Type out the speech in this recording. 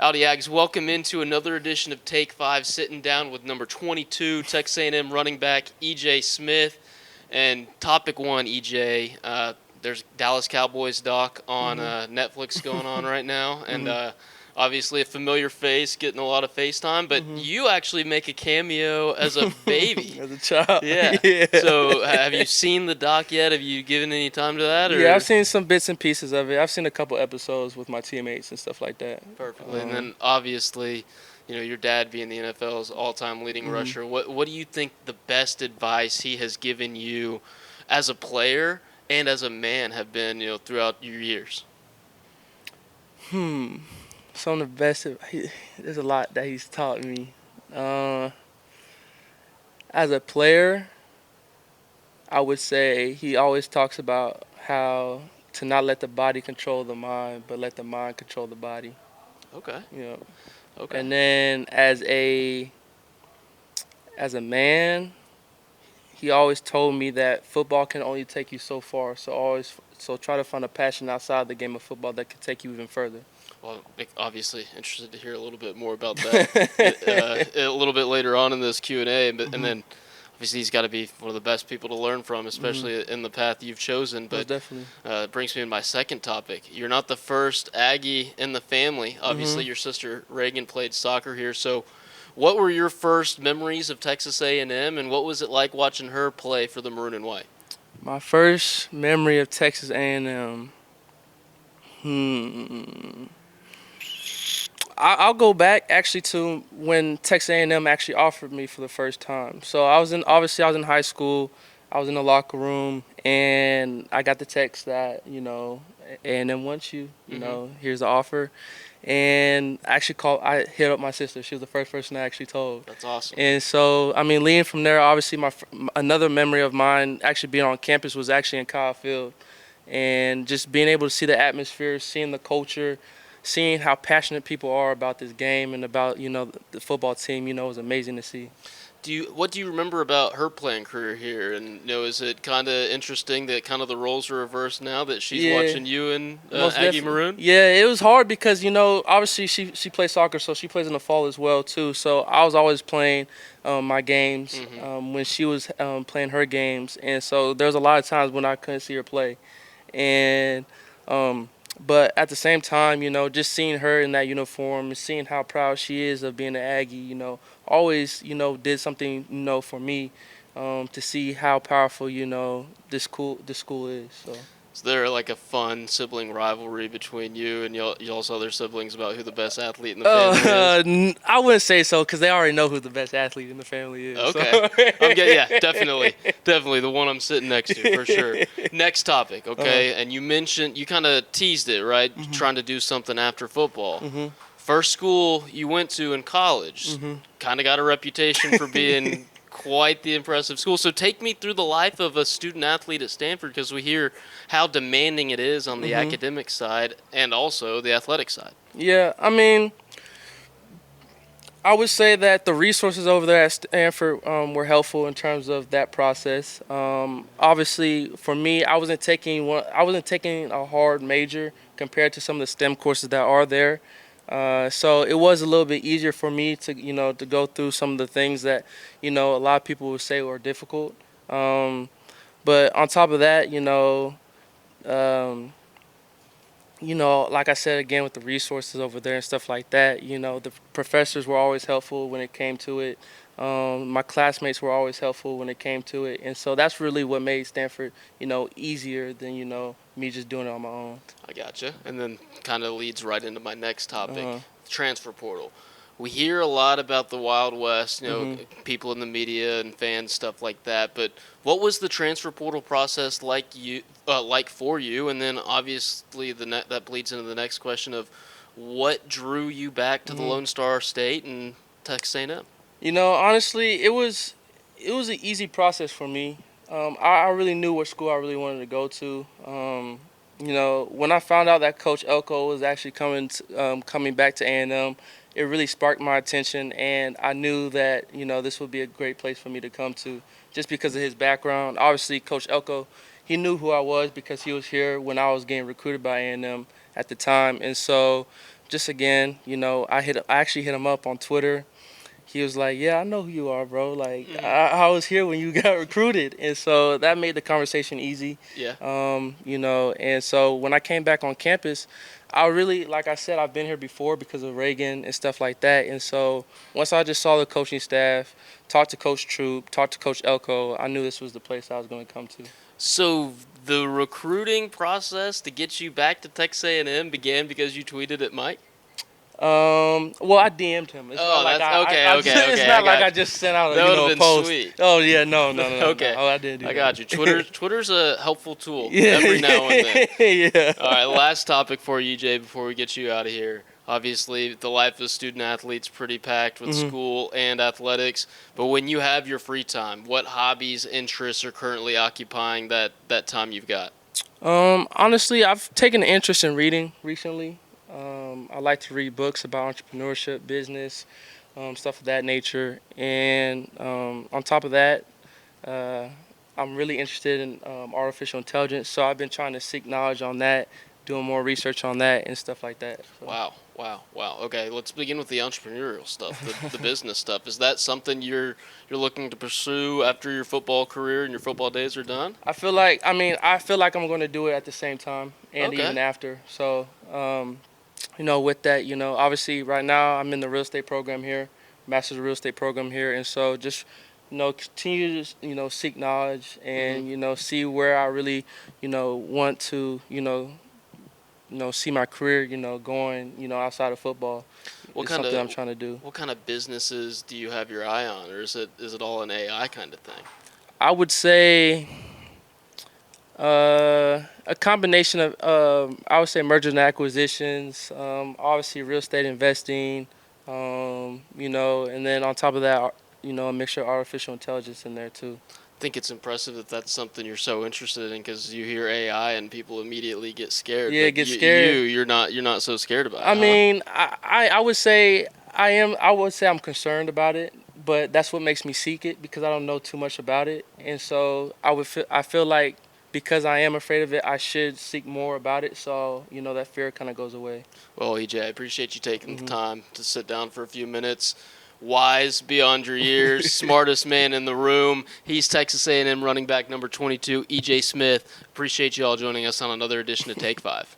Howdy, Aggies. Welcome into another edition of Take 5, sitting down with number 22, Texas A&M running back Emmitt Smith. And topic one, EJ, there's Dallas Cowboys doc on Netflix going on right now. And obviously a familiar face, getting a lot of FaceTime. But you actually make a cameo as a baby. As a child. Yeah. Yeah. So have you seen the doc yet? Have you given any time to that? Or? Yeah, I've seen some bits and pieces of it. I've seen a couple episodes with my teammates and stuff like that. Perfectly. And then obviously, your dad being the NFL's all-time leading rusher. What do you think the best advice he has given you as a player and as a man have been, throughout your years? Some of the best. There's a lot that he's taught me. As a player, I would say he always talks about how to not let the body control the mind, but let the mind control the body. Okay. Okay. And then as a man, he always told me that football can only take you so far. So try to find a passion outside the game of football that can take you even further. Well, obviously interested to hear a little bit more about that a little bit later on in this Q&A. And then obviously he's got to be one of the best people to learn from, especially in the path you've chosen. But definitely. It brings me to my second topic. You're not the first Aggie in the family. Obviously, your sister Reagan played soccer here. So what were your first memories of Texas A&M, and what was it like watching her play for the Maroon and White? My first memory of Texas A&M. I'll go back actually to when Texas A&M actually offered me for the first time. So I was in high school. I was in the locker room, and I got the text that A&M wants you. Here's the offer. And I hit up my sister. She was the first person I actually told. That's awesome. And so, leading from there, obviously another memory of mine actually being on campus was actually in Kyle Field. And just being able to see the atmosphere, seeing the culture, seeing how passionate people are about this game and about, the football team, was amazing to see. What do you remember about her playing career here? And is it kind of interesting that kind of the roles are reversed now, that she's watching you and Aggie Maroon? Yeah, it was hard because obviously she plays soccer, so she plays in the fall as well too. So I was always playing my games when she was playing her games, and so there was a lot of times when I couldn't see her play, and but at the same time, just seeing her in that uniform and seeing how proud she is of being an Aggie, always, did something, for me, to see how powerful, this school is. So. Is there like a fun sibling rivalry between you and y'all's other siblings about who the best athlete in the family is? I wouldn't say so because they already know who the best athlete in the family is. Okay. So. Yeah, definitely the one I'm sitting next to for sure. Next topic, okay? And you mentioned, you kind of teased it, right? Trying to do something after football. First school you went to in college, kind of got a reputation for being quite the impressive school. So take me through the life of a student athlete at Stanford, because we hear how demanding it is on the academic side and also the athletic side. Yeah, I would say that the resources over there at Stanford were helpful in terms of that process. Obviously, for me, I wasn't taking a hard major compared to some of the STEM courses that are there. So it was a little bit easier for me to to go through some of the things that a lot of people would say were difficult. But on top of that, like I said again with the resources over there and stuff like that, the professors were always helpful when it came to it. My classmates were always helpful when it came to it, and so that's really what made Stanford, easier than me just doing it on my own. I gotcha. And then kind of leads right into my next topic, transfer portal. We hear a lot about the Wild West, people in the media and fans, stuff like that. But what was the transfer portal process like for you? And then obviously that bleeds into the next question of what drew you back to the Lone Star State and Texas A&M? Honestly, it was an easy process for me. I really knew what school I really wanted to go to. When I found out that Coach Elko was actually coming back to A&M, it really sparked my attention, and I knew that this would be a great place for me to come to, just because of his background. Obviously, Coach Elko, he knew who I was because he was here when I was getting recruited by A&M at the time, and so just again, I actually hit him up on Twitter. He was like, "Yeah, I know who you are, bro. Like, I was here when you got recruited," and so that made the conversation easy. Yeah. And so when I came back on campus, I really, like I said, I've been here before because of Reagan and stuff like that. And so once I just saw the coaching staff, talked to Coach Troop, talked to Coach Elko, I knew this was the place I was going to come to. So the recruiting process to get you back to Texas A&M began because you tweeted at Mike? Well, I DM'd him. It's not like It's not like I just sent out a post. Sweet. Oh yeah, no. Okay. Oh, I didn't do that. I got you. Twitter's a helpful tool Yeah. every now and then. Yeah. All right, last topic for you, Jay, before we get you out of here. Obviously, the life of a student athlete's pretty packed with school and athletics. But when you have your free time, what hobbies, interests are currently occupying that time you've got? Honestly, I've taken an interest in reading recently. I like to read books about entrepreneurship, business, stuff of that nature. And on top of that, I'm really interested in artificial intelligence. So I've been trying to seek knowledge on that, doing more research on that and stuff like that. So. Wow. Okay, let's begin with the entrepreneurial stuff, the business stuff. Is that something you're looking to pursue after your football career and your football days are done? I feel like I'm going to do it at the same time and even after. So, with that, obviously right now I'm in the real estate program here, master's of real estate program here, and so just continue to seek knowledge and see where I really want to see my career going outside of football. It's something I'm trying to do. What kind of businesses do you have your eye on, or is it all an AI kind of thing? I would say a combination of I would say mergers and acquisitions, obviously real estate investing, and then on top of that, a mixture of artificial intelligence in there too. I think it's impressive that that's something you're so interested in, because you hear AI and people immediately get scared. Yeah, get scared. You're not so scared about it. I mean, I would say I am. I would say I'm concerned about it, but that's what makes me seek it, because I don't know too much about it, and so I feel like because I am afraid of it, I should seek more about it, so that fear kind of goes away. Well, EJ, I appreciate you taking the time to sit down for a few minutes. Wise beyond your years, smartest man in the room. He's Texas A&M running back number 22, EJ Smith. Appreciate you all joining us on another edition of Take 5.